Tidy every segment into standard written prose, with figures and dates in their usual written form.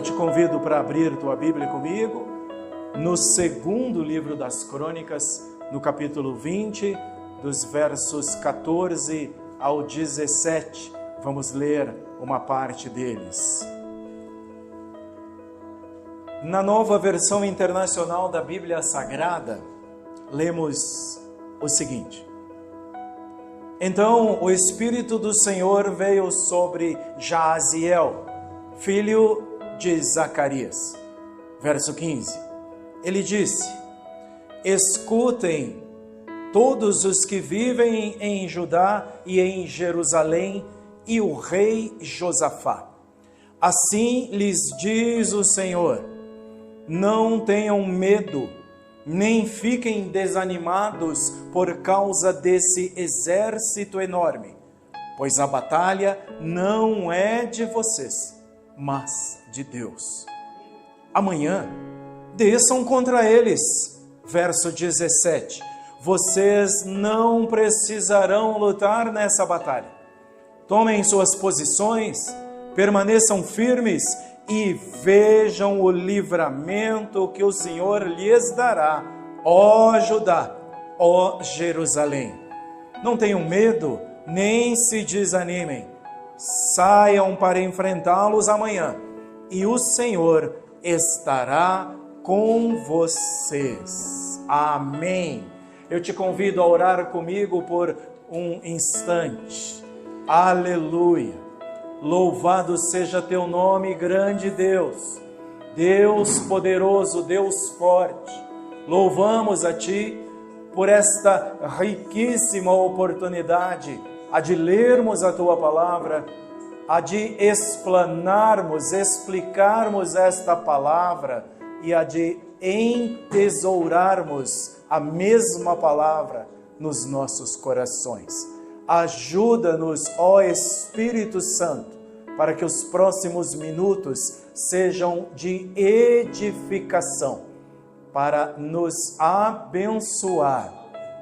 te convido para abrir tua Bíblia comigo no segundo livro das Crônicas, no capítulo 20, dos versos 14 ao 17. Vamos ler uma parte deles. Na Nova Versão Internacional da Bíblia Sagrada, lemos o seguinte: Então o Espírito do Senhor veio sobre Jaaziel, filho de Zacarias. Verso 15. Ele disse: Escutem todos os que vivem em Judá e em Jerusalém e o rei Josafá. Assim lhes diz o Senhor: não tenham medo, nem fiquem desanimados por causa desse exército enorme, pois a batalha não é de vocês, mas de Deus. Amanhã desçam contra eles. Verso 17. Vocês não precisarão lutar nessa batalha. Tomem suas posições, permaneçam firmes e vejam o livramento que o Senhor lhes dará, ó Judá, ó Jerusalém. Não tenham medo, nem se desanimem. Saiam para enfrentá-los amanhã, e o Senhor estará com vocês. Amém. Eu te convido a orar comigo por um instante. Aleluia. Louvado seja teu nome, grande Deus. Deus poderoso, Deus forte. Louvamos a ti por esta riquíssima oportunidade a de lermos a tua palavra, a de explanarmos, explicarmos esta palavra e a de entesourarmos a mesma palavra nos nossos corações. Ajuda-nos, ó Espírito Santo, para que os próximos minutos sejam de edificação, para nos abençoar,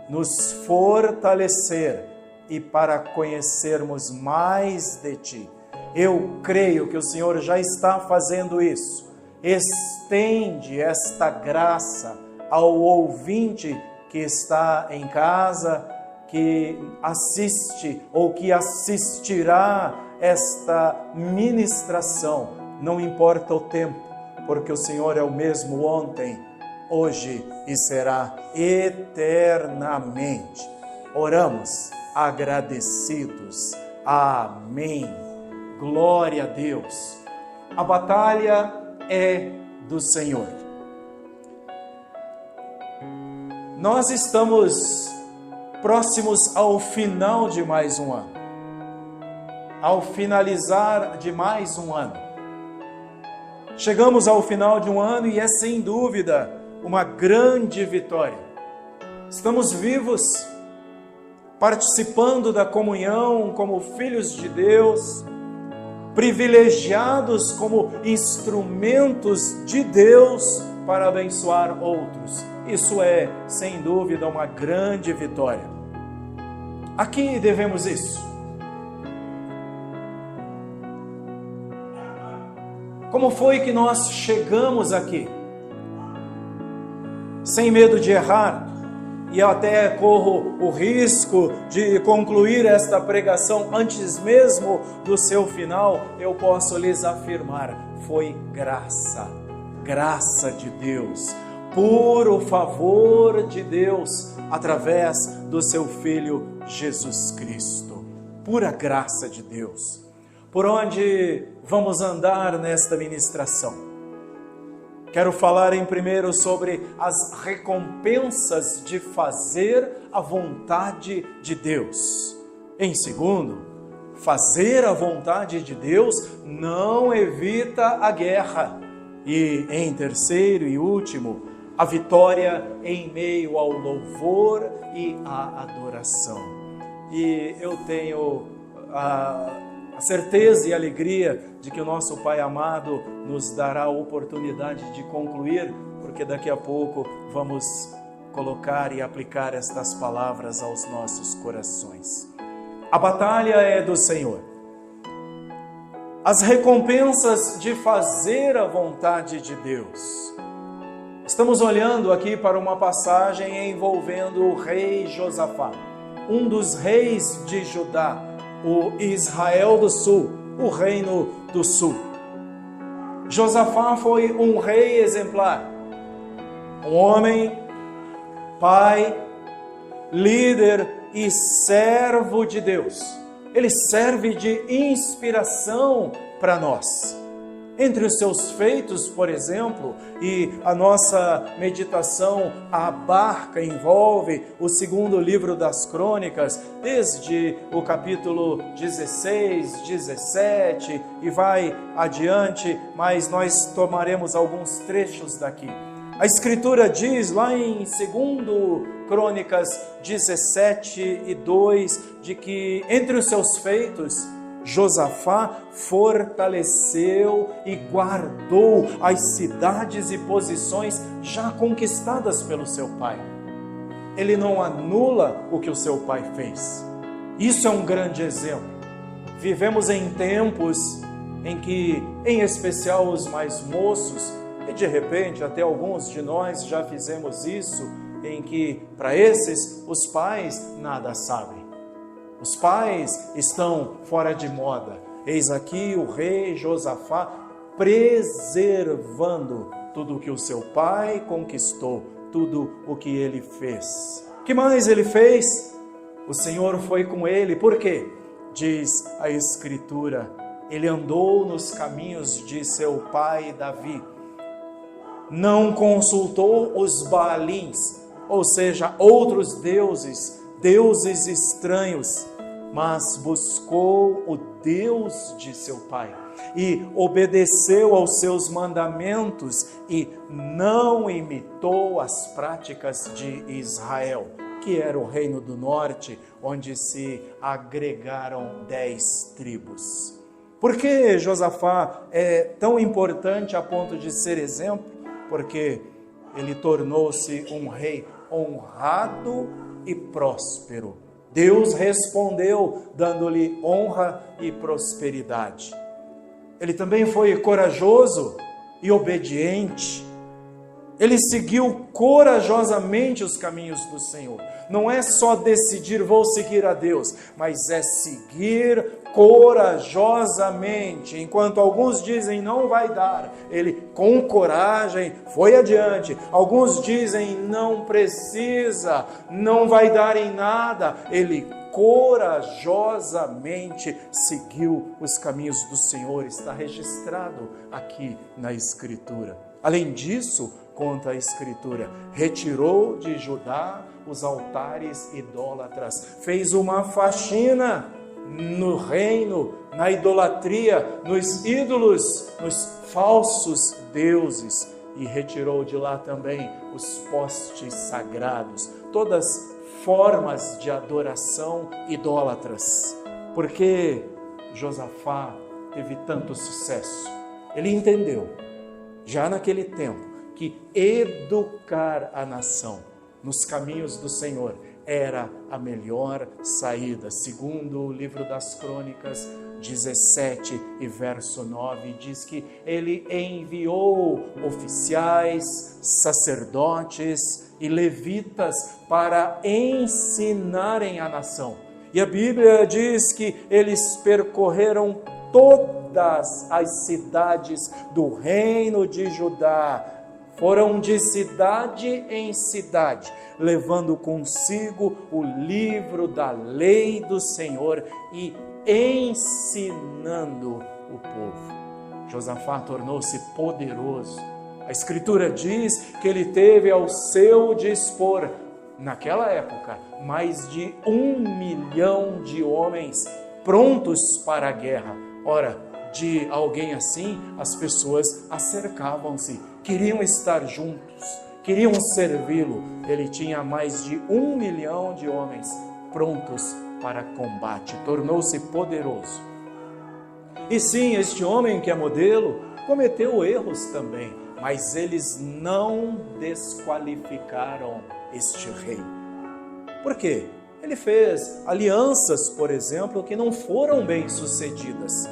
nos fortalecer e para conhecermos mais de Ti. Eu creio que o Senhor já está fazendo isso. Estende esta graça ao ouvinte que está em casa, que assiste ou que assistirá esta ministração. Não importa o tempo, porque o Senhor é o mesmo ontem, hoje e será eternamente. Oramos agradecidos. Amém. Glória a Deus. A batalha é do Senhor. Nós estamos próximos ao final de mais um ano. Ao finalizar de mais um ano. Chegamos ao final de um ano e é sem dúvida uma grande vitória. Estamos vivos, participando da comunhão como filhos de Deus, privilegiados como instrumentos de Deus para abençoar outros. Isso é, sem dúvida, uma grande vitória. A que devemos isso? Como foi que nós chegamos aqui? Sem medo de errar, e eu até corro o risco de concluir esta pregação antes mesmo do seu final, eu posso lhes afirmar, foi graça de Deus, puro favor de Deus, através do seu Filho Jesus Cristo, pura graça de Deus. Por onde vamos andar nesta ministração? Quero falar em primeiro sobre as recompensas de fazer a vontade de Deus. Em segundo, fazer a vontade de Deus não evita a guerra. E em terceiro e último, a vitória em meio ao louvor e à adoração. E eu tenho a certeza e alegria de que o nosso Pai amado nos dará a oportunidade de concluir, porque daqui a pouco vamos colocar e aplicar estas palavras aos nossos corações. A batalha é do Senhor. as recompensas de fazer a vontade de Deus. Estamos olhando aqui para uma passagem envolvendo o rei Josafá, um dos reis de Judá, o Israel do Sul, o reino do Sul. Josafá foi um rei exemplar, um homem, pai, líder e servo de Deus. Ele serve de inspiração para nós. Entre os seus feitos, por exemplo, e a nossa meditação abarca, envolve o segundo livro das Crônicas, desde o capítulo 16, 17 e vai adiante, mas nós tomaremos alguns trechos daqui. A Escritura diz lá em 2 Crônicas 17 e 2, de que entre os seus feitos, Josafá fortaleceu e guardou as cidades e posições já conquistadas pelo seu pai. Ele não anula o que o seu pai fez. Isso é um grande exemplo. Vivemos em tempos em que, em especial os mais moços, e de repente até alguns de nós já fizemos isso, em que para esses os pais nada sabem. Os pais estão fora de moda. Eis aqui o rei Josafá preservando tudo o que o seu pai conquistou, tudo o que ele fez. O que mais ele fez? O Senhor foi com ele. Por quê? Diz a Escritura, ele andou nos caminhos de seu pai Davi. Não consultou os Baalins, ou seja, outros deuses estranhos, mas buscou o Deus de seu pai e obedeceu aos seus mandamentos e não imitou as práticas de Israel, que era o reino do norte, onde se agregaram 10 tribos. Por que Josafá é tão importante a ponto de ser exemplo? Porque ele tornou-se um rei honrado e próspero. Deus respondeu dando-lhe honra e prosperidade. Ele também foi corajoso e obediente. Ele seguiu corajosamente os caminhos do Senhor. Não é só decidir, vou seguir a Deus, mas é seguir corajosamente. Enquanto alguns dizem, não vai dar, ele com coragem foi adiante. Alguns dizem, não precisa, não vai dar em nada. Ele corajosamente seguiu os caminhos do Senhor. Está registrado aqui na Escritura. Além disso, conta a Escritura, retirou de Judá os altares idólatras, fez uma faxina no reino, na idolatria, nos ídolos, nos falsos deuses, e retirou de lá também os postes sagrados, todas formas de adoração idólatras. Porque Josafá teve tanto sucesso? Ele entendeu, já naquele tempo, que educar a nação nos caminhos do Senhor era a melhor saída. Segundo o livro das Crônicas 17 e verso 9, diz que ele enviou oficiais, sacerdotes e levitas para ensinarem a nação. E a Bíblia diz que eles percorreram todas as cidades do reino de Judá. Foram de cidade em cidade, levando consigo o livro da lei do Senhor e ensinando o povo. Josafá tornou-se poderoso. A Escritura diz que ele teve ao seu dispor, naquela época, mais de 1 milhão de homens prontos para a guerra. Ora, de alguém assim, as pessoas acercavam-se, queriam estar juntos, queriam servi-lo. Ele tinha mais de 1 milhão de homens prontos para combate, tornou-se poderoso. E sim, este homem que é modelo cometeu erros também, mas eles não desqualificaram este rei. Por quê? Ele fez alianças, por exemplo, que não foram bem sucedidas.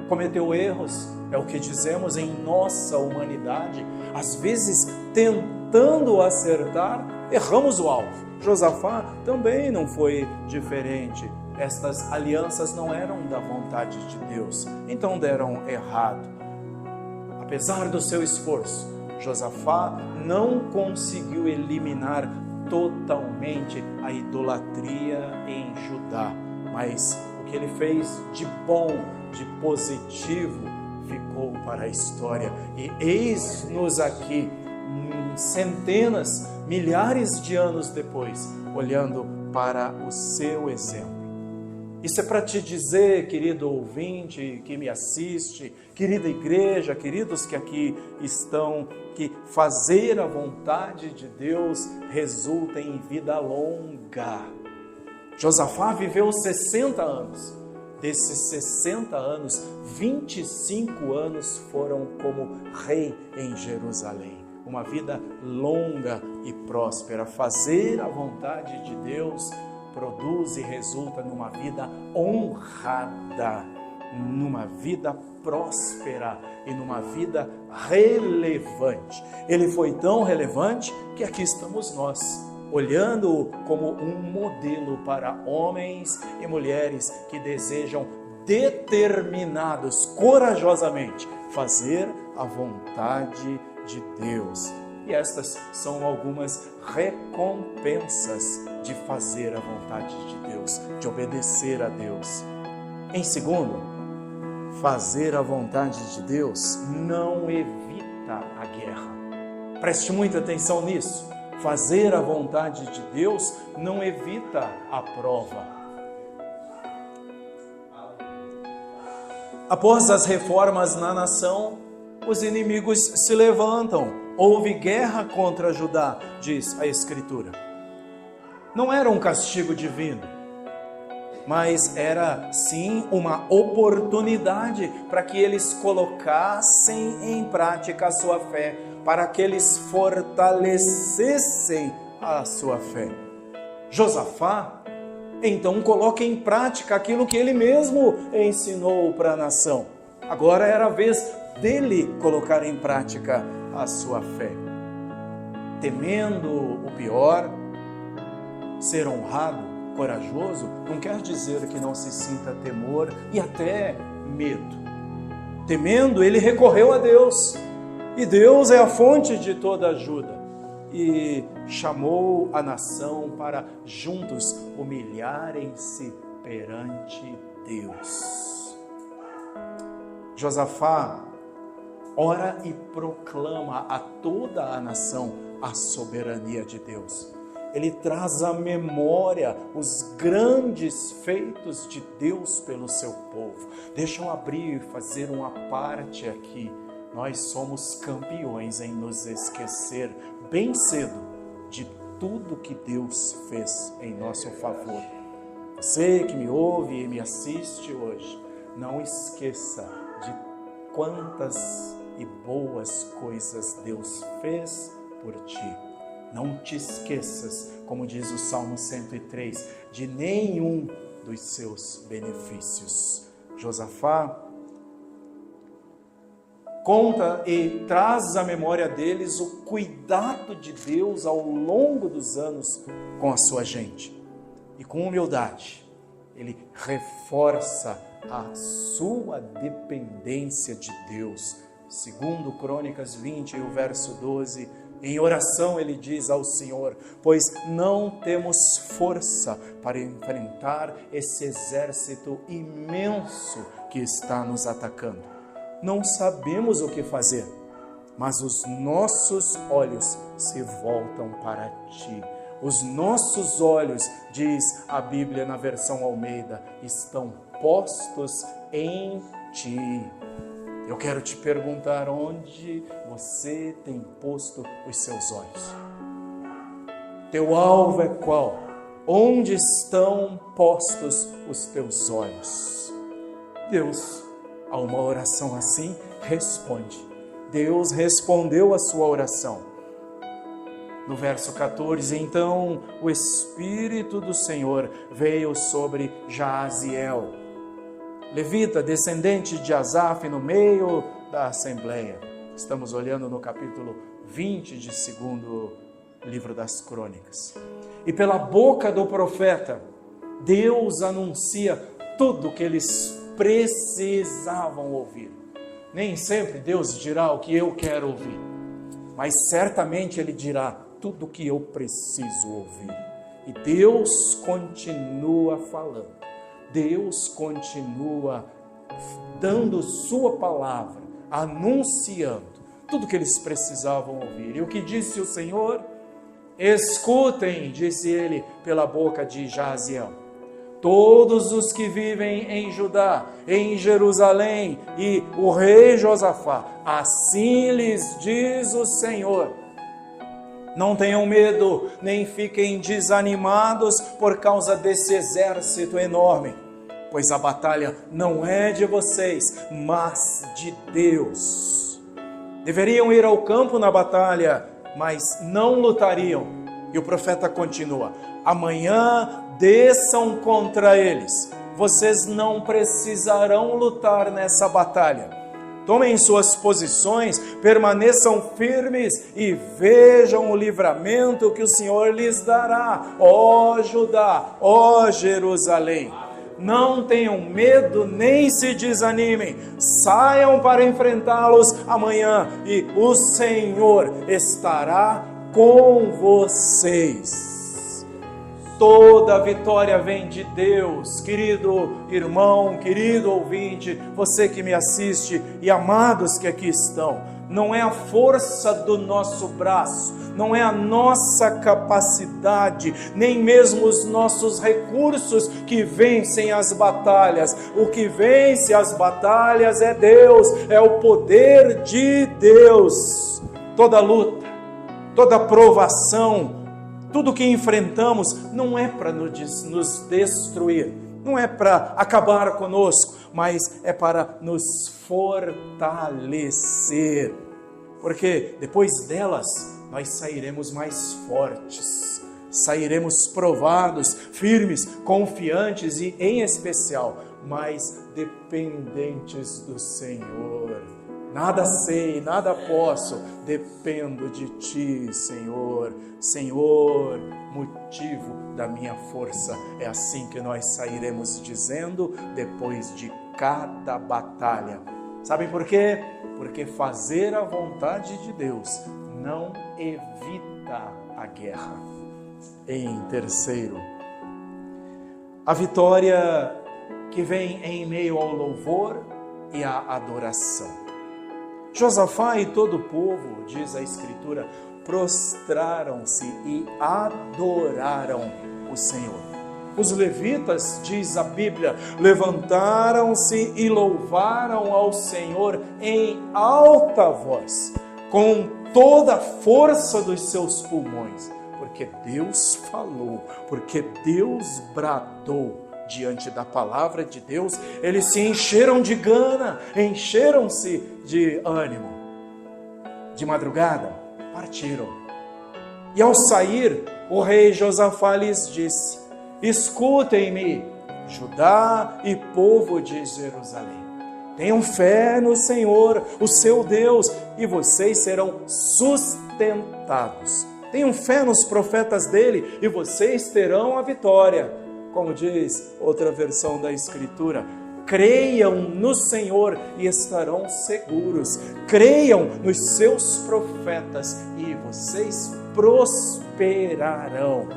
cometeu erros, é o que dizemos em nossa humanidade. Às vezes, tentando acertar, erramos o alvo. Josafá também não foi diferente. Estas alianças não eram da vontade de Deus, então deram errado. Apesar do seu esforço, Josafá não conseguiu eliminar totalmente a idolatria em Judá, mas o que ele fez de bom, de positivo, ficou para a história. E eis-nos aqui, centenas, milhares de anos depois, olhando para o seu exemplo. Isso é para te dizer, querido ouvinte que me assiste, querida igreja, queridos que aqui estão, que fazer a vontade de Deus resulta em vida longa. Josafá viveu 60 anos. Desses 60 anos, 25 anos foram como rei em Jerusalém. Uma vida longa e próspera. Fazer a vontade de Deus produz e resulta numa vida honrada, numa vida próspera e numa vida relevante. Ele foi tão relevante que aqui estamos nós, olhando-o como um modelo para homens e mulheres que desejam determinados, corajosamente, fazer a vontade de Deus. E estas são algumas recompensas de fazer a vontade de Deus, de obedecer a Deus. Em segundo, fazer a vontade de Deus não evita a guerra. Preste muita atenção nisso. Fazer a vontade de Deus não evita a prova. Após as reformas na nação, os inimigos se levantam. Houve guerra contra Judá, diz a Escritura. Não era um castigo divino, mas era sim uma oportunidade para que eles colocassem em prática a sua fé, para que eles fortalecessem a sua fé. Josafá, então, coloca em prática aquilo que ele mesmo ensinou para a nação. Agora era a vez dele colocar em prática a sua fé. Temendo o pior, ser honrado, corajoso, não quer dizer que não se sinta temor e até medo. Temendo, ele recorreu a Deus. E Deus é a fonte de toda ajuda. E chamou a nação para juntos humilharem-se perante Deus. Josafá ora e proclama a toda a nação a soberania de Deus. Ele traz à memória os grandes feitos de Deus pelo seu povo. Deixa eu abrir e fazer uma parte aqui. Nós somos campeões em nos esquecer bem cedo de tudo que Deus fez em nosso favor. Você que me ouve e me assiste hoje, não esqueça de quantas e boas coisas Deus fez por ti. Não te esqueças, como diz o Salmo 103, de nenhum dos seus benefícios. Josafá conta e traz à memória deles o cuidado de Deus ao longo dos anos com a sua gente. E com humildade, ele reforça a sua dependência de Deus. Segundo Crônicas 20, o verso 12, em oração ele diz ao Senhor: pois não temos força para enfrentar esse exército imenso que está nos atacando. Não sabemos o que fazer, mas os nossos olhos se voltam para ti. Os nossos olhos, diz a Bíblia na versão Almeida, estão postos em ti. Eu quero te perguntar onde você tem posto os seus olhos. Teu alvo é qual? Onde estão postos os teus olhos? Deus, a uma oração assim, responde. Deus respondeu a sua oração. No verso 14, então o Espírito do Senhor veio sobre Jaaziel, levita, descendente de Asaf, no meio da assembleia. Estamos olhando no capítulo 20 de 2º livro das Crônicas. E pela boca do profeta, Deus anuncia tudo o que eles precisavam ouvir. Nem sempre Deus dirá o que eu quero ouvir, mas certamente Ele dirá tudo o que eu preciso ouvir. E Deus continua falando, Deus continua dando sua palavra, anunciando tudo o que eles precisavam ouvir. E o que disse o Senhor? Escutem, disse Ele pela boca de Jaziel, todos os que vivem em Judá, em Jerusalém, e o rei Josafá, assim lhes diz o Senhor: não tenham medo, nem fiquem desanimados por causa desse exército enorme, pois a batalha não é de vocês, mas de Deus. Deveriam ir ao campo na batalha, mas não lutariam. E o profeta continua: amanhã desçam contra eles. Vocês não precisarão lutar nessa batalha. Tomem suas posições, permaneçam firmes e vejam o livramento que o Senhor lhes dará, ó Judá, ó Jerusalém. Não tenham medo nem se desanimem, saiam para enfrentá-los amanhã e o Senhor estará com vocês. Toda vitória vem de Deus, querido irmão, querido ouvinte, você que me assiste e amados que aqui estão. Não é a força do nosso braço, não é a nossa capacidade, nem mesmo os nossos recursos que vencem as batalhas. O que vence as batalhas é Deus, é o poder de Deus. Toda luta, toda provação, tudo que enfrentamos não é para nos destruir, não é para acabar conosco, mas é para nos fortalecer. Porque depois delas nós sairemos mais fortes, sairemos provados, firmes, confiantes e, em especial, mais dependentes do Senhor. Nada sei, nada posso, dependo de Ti, Senhor. Senhor, motivo da minha força. É assim que nós sairemos dizendo depois de cada batalha. Sabem por quê? Porque fazer a vontade de Deus não evita a guerra. Em terceiro, a vitória que vem em meio ao louvor e à adoração. Josafá e todo o povo, diz a Escritura, prostraram-se e adoraram o Senhor. Os levitas, diz a Bíblia, levantaram-se e louvaram ao Senhor em alta voz, com toda a força dos seus pulmões, porque Deus falou, porque Deus bradou. Diante da palavra de Deus, eles se encheram de gana, encheram-se de ânimo. De madrugada, partiram. E ao sair, o rei Josafá lhes disse: escutem-me, Judá e povo de Jerusalém. Tenham fé no Senhor, o seu Deus, e vocês serão sustentados. Tenham fé nos profetas dele, e vocês terão a vitória. Como diz outra versão da Escritura, creiam no Senhor e estarão seguros. Creiam nos seus profetas e vocês prosperarão.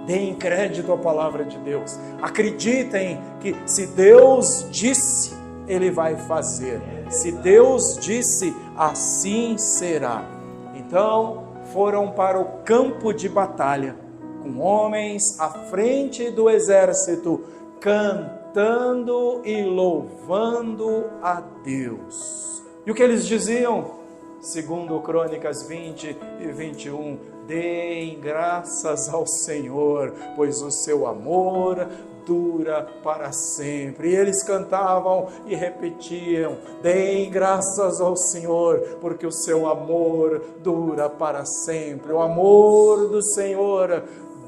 Deem crédito à palavra de Deus. Acreditem que se Deus disse, Ele vai fazer. Se Deus disse, assim será. Então, foram para o campo de batalha, com homens à frente do exército, cantando e louvando a Deus. E o que eles diziam? Segundo Crônicas 20 e 21, deem graças ao Senhor, pois o seu amor dura para sempre. E eles cantavam e repetiam: deem graças ao Senhor, porque o seu amor dura para sempre. O amor do Senhor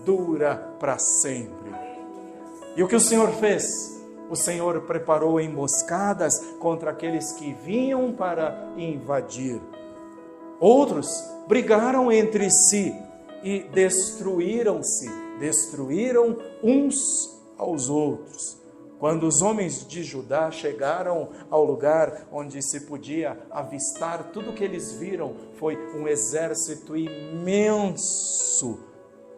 dura para sempre. E o que o Senhor fez? O Senhor preparou emboscadas contra aqueles que vinham para invadir. Outros brigaram entre si e destruíram uns aos outros. Quando os homens de Judá chegaram ao lugar onde se podia avistar, tudo o que eles viram foi um exército imenso,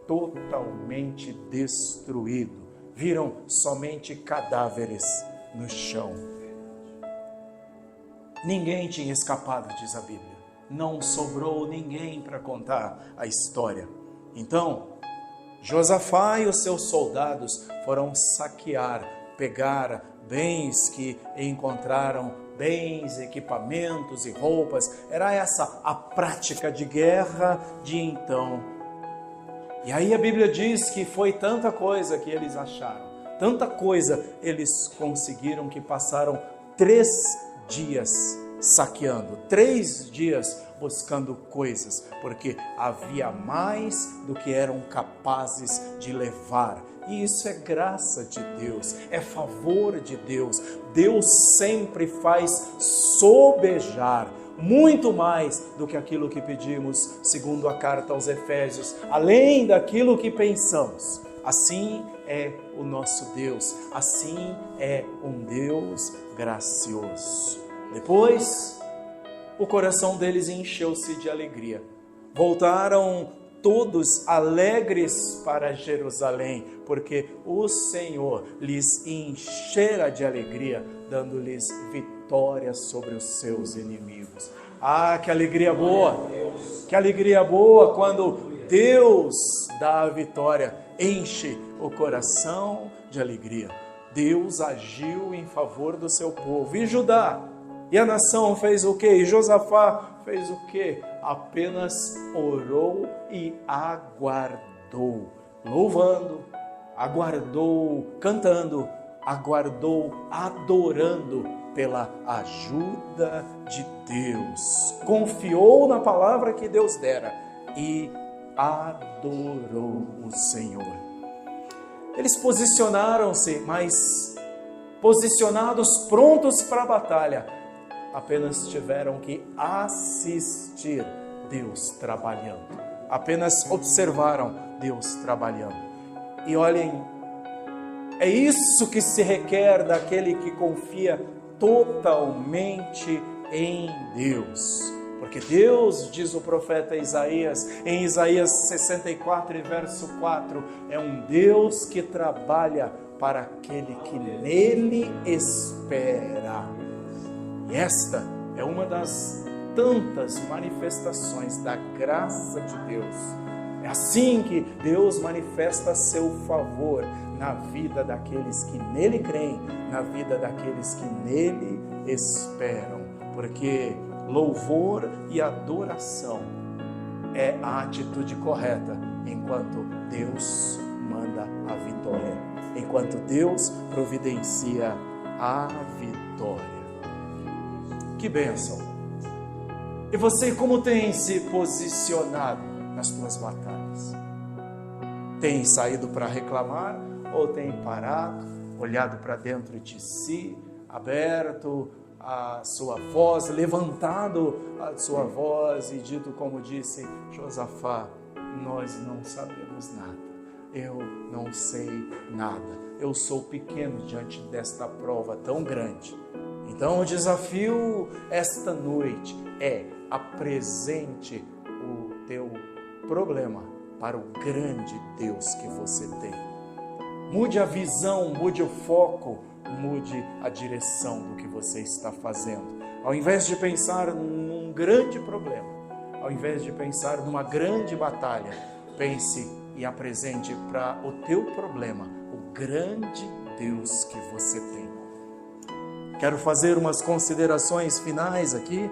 totalmente destruído. Viram somente cadáveres no chão. Ninguém tinha escapado, diz a Bíblia. Não sobrou ninguém para contar a história. Então, Josafá e os seus soldados foram saquear, pegar bens que encontraram, bens, equipamentos e roupas. Era essa a prática de guerra de então. E aí a Bíblia diz que foi tanta coisa que eles acharam, tanta coisa eles conseguiram que passaram 3 dias saqueando, 3 dias buscando coisas, porque havia mais do que eram capazes de levar. E isso é graça de Deus, é favor de Deus. Deus sempre faz sobejar, muito mais do que aquilo que pedimos, segundo a carta aos Efésios, além daquilo que pensamos. Assim é o nosso Deus, assim é um Deus gracioso. Depois, o coração deles encheu-se de alegria. Voltaram todos alegres para Jerusalém, porque o Senhor lhes enchera de alegria, dando-lhes vitória sobre os seus inimigos. Ah, que alegria boa! Que alegria boa quando Deus dá a vitória, enche o coração de alegria. Deus agiu em favor do seu povo. E Judá? E a nação fez o quê? E Josafá fez o quê? Apenas orou e aguardou, louvando, aguardou, cantando, aguardou, adorando pela ajuda de Deus. Confiou na palavra que Deus dera e adorou o Senhor. Eles posicionaram-se, mas posicionados, prontos para a batalha, apenas tiveram que assistir Deus trabalhando. Apenas observaram Deus trabalhando. E olhem, é isso que se requer daquele que confia totalmente em Deus. Porque Deus, diz o profeta Isaías, em Isaías 64, verso 4, é um Deus que trabalha para aquele que nele espera. E esta é uma das tantas manifestações da graça de Deus. É assim que Deus manifesta seu favor na vida daqueles que nele creem, na vida daqueles que nele esperam. Porque louvor e adoração é a atitude correta enquanto Deus manda a vitória, enquanto Deus providencia a vitória. Que bênção! E você, como tem se posicionado nas suas batalhas? Tem saído para reclamar ou tem parado, olhado para dentro de si, aberto a sua voz, levantado a sua voz e dito como disse Josafá: nós não sabemos nada, eu não sei nada, eu sou pequeno diante desta prova tão grande. Então o desafio esta noite é: apresente o teu problema para o grande Deus que você tem. Mude a visão, mude o foco, mude a direção do que você está fazendo. Ao invés de pensar num grande problema, ao invés de pensar numa grande batalha, pense e apresente para o teu problema o grande Deus que você tem. Quero fazer umas considerações finais aqui.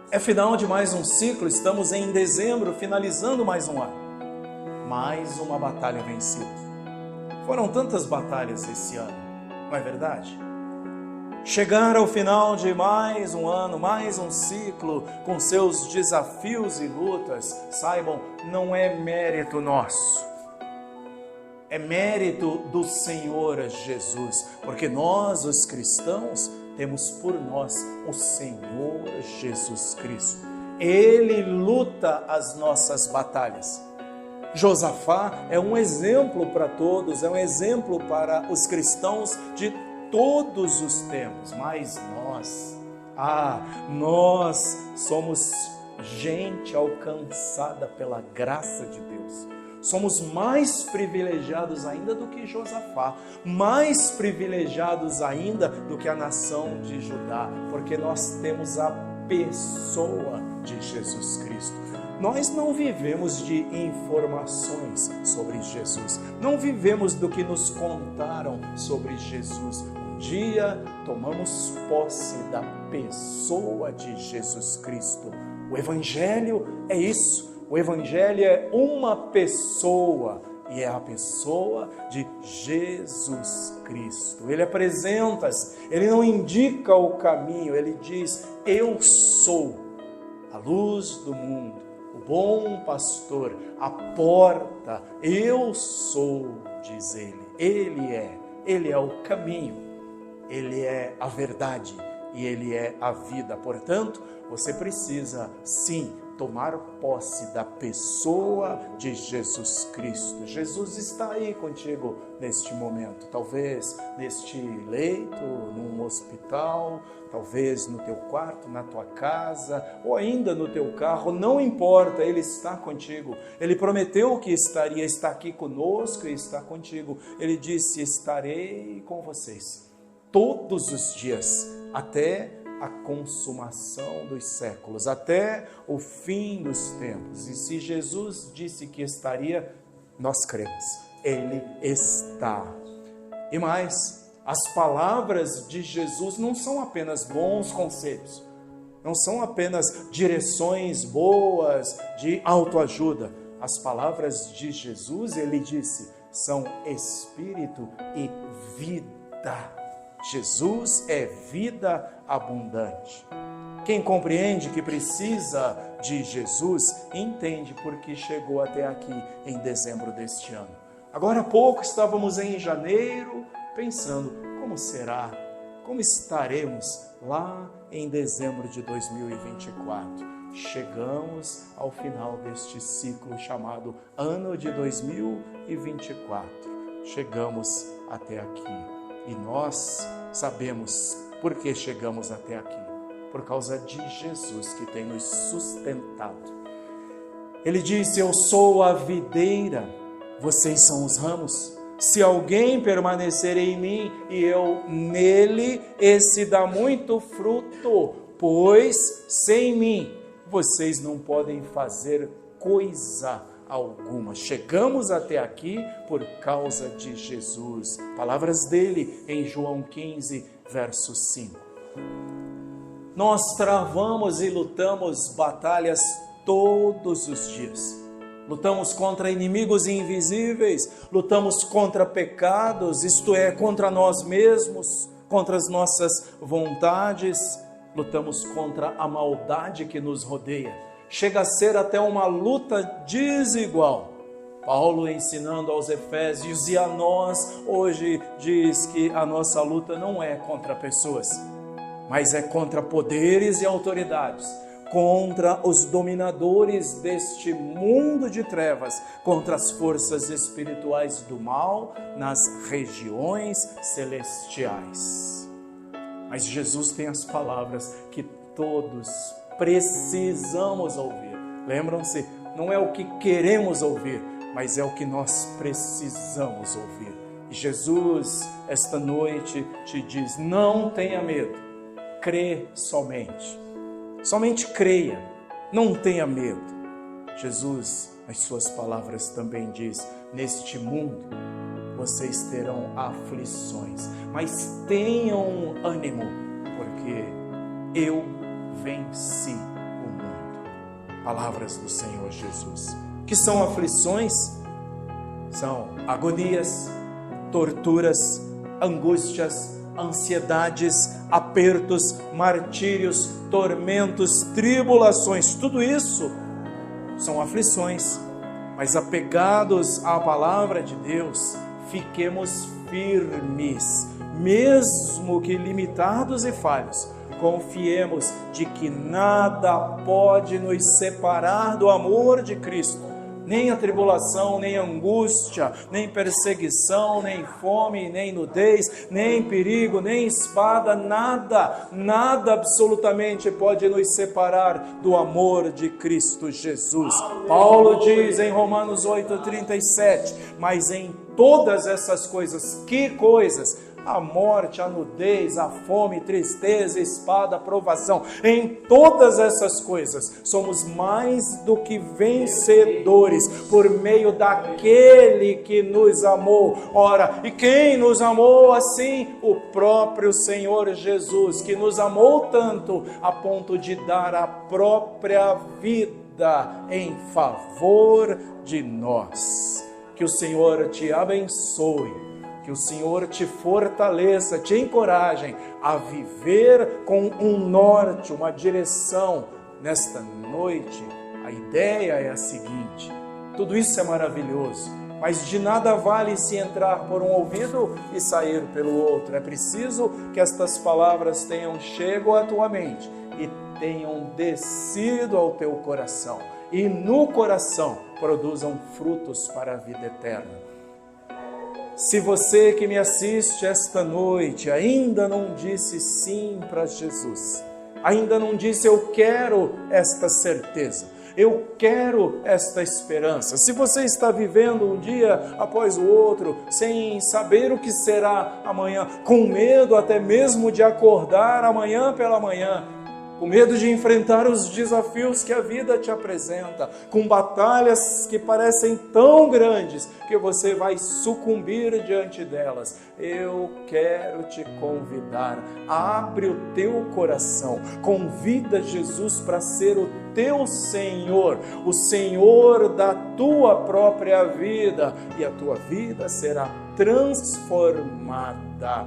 É final de mais um ciclo, estamos em dezembro, finalizando mais um ano. Mais uma batalha vencida. Foram tantas batalhas esse ano, não é verdade? Chegar ao final de mais um ano, mais um ciclo, com seus desafios e lutas, saibam, não é mérito nosso. é mérito do Senhor Jesus, porque nós, os cristãos, temos por nós o Senhor Jesus Cristo. Ele luta as nossas batalhas. Josafá é um exemplo para todos, é um exemplo para os cristãos de todos os tempos, mas nós somos gente alcançada pela graça de Deus. Somos mais privilegiados ainda do que Josafá, mais privilegiados ainda do que a nação de Judá, porque nós temos a pessoa de Jesus Cristo. Nós não vivemos de informações sobre Jesus, não vivemos do que nos contaram sobre Jesus. Um dia tomamos posse da pessoa de Jesus Cristo. O Evangelho é isso. O Evangelho é uma pessoa, e é a pessoa de Jesus Cristo. Ele apresenta-se, ele não indica o caminho, ele diz: eu sou a luz do mundo, o bom pastor, a porta, eu sou, diz ele. Ele é o caminho, ele é a verdade e ele é a vida. Portanto, você precisa sim tomar posse da pessoa de Jesus Cristo. Jesus está aí contigo neste momento, talvez neste leito, num hospital, talvez no teu quarto, na tua casa, ou ainda no teu carro, não importa, Ele está contigo. Ele prometeu que estaria, está aqui conosco e está contigo. Ele disse: estarei com vocês todos os dias, até a consumação dos séculos, até o fim dos tempos. E se Jesus disse que estaria, nós cremos, Ele está. E mais, as palavras de Jesus não são apenas bons conselhos, não são apenas direções boas de autoajuda. As palavras de Jesus, Ele disse, são espírito e vida. Jesus é vida abundante. Quem compreende que precisa de Jesus, entende porque chegou até aqui em dezembro deste ano. Agora há pouco estávamos em janeiro pensando, como será? Como estaremos lá em dezembro de 2024? Chegamos ao final deste ciclo chamado ano de 2024. Chegamos até aqui. E nós sabemos por que chegamos até aqui. Por causa de Jesus que tem nos sustentado. Ele disse: eu sou a videira, vocês são os ramos. Se alguém permanecer em mim e eu nele, esse dá muito fruto, pois sem mim vocês não podem fazer coisa alguma. Chegamos até aqui por causa de Jesus. Palavras dele em João 15, verso 5. Nós travamos e lutamos batalhas todos os dias. Lutamos contra inimigos invisíveis, lutamos contra pecados, isto é, contra nós mesmos, contra as nossas vontades, lutamos contra a maldade que nos rodeia. Chega a ser até uma luta desigual. Paulo ensinando aos Efésios e a nós hoje diz que a nossa luta não é contra pessoas, mas é contra poderes e autoridades, contra os dominadores deste mundo de trevas, contra as forças espirituais do mal nas regiões celestiais. Mas Jesus tem as palavras que todos precisamos ouvir. Lembram-se? Não é o que queremos ouvir, mas é o que nós precisamos ouvir. E Jesus, esta noite, te diz: não tenha medo, crê somente. Somente creia, não tenha medo. Jesus, nas suas palavras, também diz: neste mundo vocês terão aflições, mas tenham ânimo, porque eu venci o mundo. Palavras do Senhor Jesus. Que são aflições? São agonias, torturas, angústias, ansiedades, apertos, martírios, tormentos, tribulações. Tudo isso são aflições. Mas apegados à palavra de Deus, fiquemos firmes, mesmo que limitados e falhos. Confiemos de que nada pode nos separar do amor de Cristo. Nem a tribulação, nem a angústia, nem perseguição, nem fome, nem nudez, nem perigo, nem espada, nada absolutamente pode nos separar do amor de Cristo Jesus. Paulo diz em Romanos 8,37, mas em todas essas coisas, que coisas? A morte, a nudez, a fome, tristeza, espada, provação. Em todas essas coisas, somos mais do que vencedores por meio daquele que nos amou. Ora, e quem nos amou assim? O próprio Senhor Jesus, que nos amou tanto a ponto de dar a própria vida em favor de nós. Que o Senhor te abençoe. Que o Senhor te fortaleça, te encoraje a viver com um norte, uma direção. Nesta noite, a ideia é a seguinte: tudo isso é maravilhoso, mas de nada vale se entrar por um ouvido e sair pelo outro. É preciso que estas palavras tenham chego à tua mente e tenham descido ao teu coração. E no coração produzam frutos para a vida eterna. Se você que me assiste esta noite ainda não disse sim para Jesus, ainda não disse eu quero esta certeza, eu quero esta esperança, se você está vivendo um dia após o outro, sem saber o que será amanhã, com medo até mesmo de acordar amanhã pela manhã, com medo de enfrentar os desafios que a vida te apresenta, com batalhas que parecem tão grandes que você vai sucumbir diante delas, eu quero te convidar, abre o teu coração, convida Jesus para ser o teu Senhor, o Senhor da tua própria vida, e a tua vida será transformada.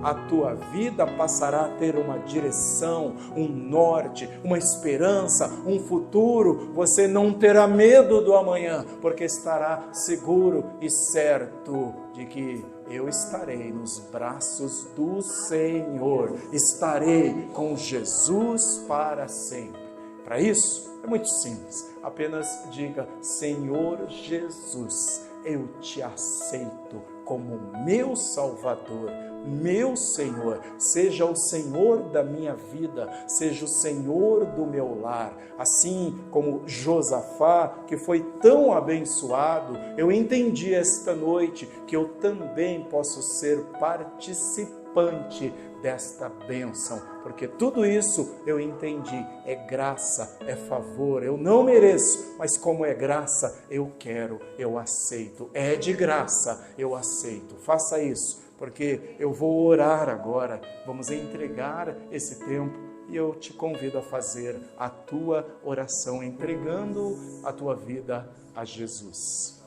A tua vida passará a ter uma direção, um norte, uma esperança, um futuro. Você não terá medo do amanhã, porque estará seguro e certo de que eu estarei nos braços do Senhor. Estarei com Jesus para sempre. Para isso, é muito simples. Apenas diga: Senhor Jesus, eu te aceito como meu Salvador, meu Senhor. Seja o Senhor da minha vida, seja o Senhor do meu lar. Assim como Josafá, que foi tão abençoado, eu entendi esta noite que eu também posso ser participante desta bênção, porque tudo isso eu entendi, é graça, é favor, eu não mereço, mas como é graça, eu quero, eu aceito, é de graça, eu aceito. Faça isso, porque eu vou orar agora, vamos entregar esse tempo e eu te convido a fazer a tua oração, entregando a tua vida a Jesus.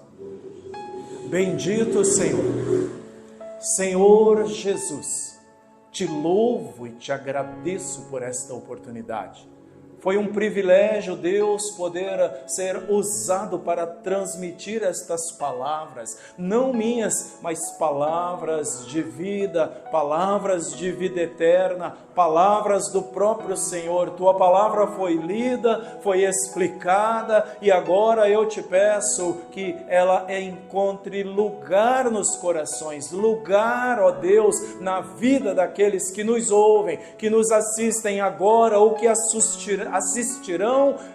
Bendito Senhor, Senhor Jesus, te louvo e te agradeço por esta oportunidade. Foi um privilégio, Deus, poder ser usado para transmitir estas palavras, não minhas, mas palavras de vida eterna, palavras do próprio Senhor. Tua palavra foi lida, foi explicada e agora eu te peço que ela encontre lugar nos corações, lugar, ó Deus, na vida daqueles que nos ouvem, que nos assistem agora ou que assistirão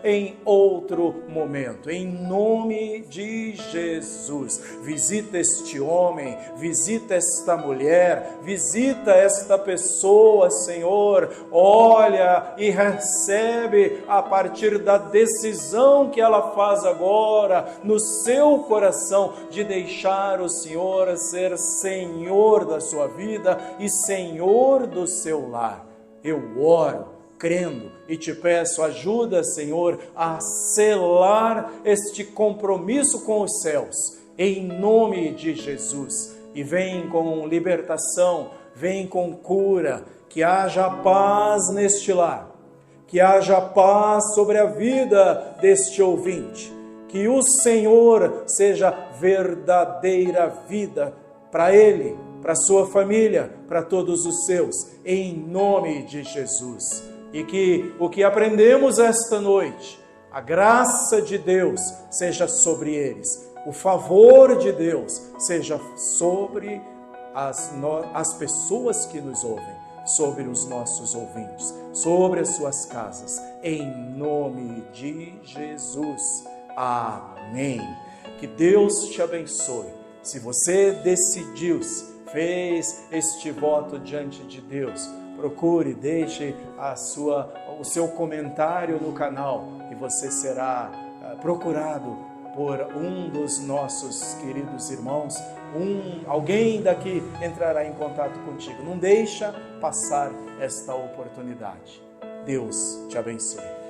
em outro momento. Em nome de Jesus, visita este homem, visita esta mulher, visita esta pessoa, Senhor. Olha e recebe a partir da decisão que ela faz agora no seu coração de deixar o Senhor ser Senhor da sua vida e Senhor do seu lar. Eu oro crendo e te peço ajuda, Senhor, a selar este compromisso com os céus, em nome de Jesus. E vem com libertação, vem com cura, que haja paz neste lar, que haja paz sobre a vida deste ouvinte, que o Senhor seja verdadeira vida para ele, para sua família, para todos os seus, em nome de Jesus. E que o que aprendemos esta noite, a graça de Deus seja sobre eles, o favor de Deus seja sobre as pessoas que nos ouvem, sobre os nossos ouvintes, sobre as suas casas, em nome de Jesus. Amém. Que Deus te abençoe. Se você decidiu-se, fez este voto diante de Deus, procure, deixe o seu comentário no canal e você será procurado por um dos nossos queridos irmãos. Alguém daqui entrará em contato contigo. Não deixa passar esta oportunidade. Deus te abençoe.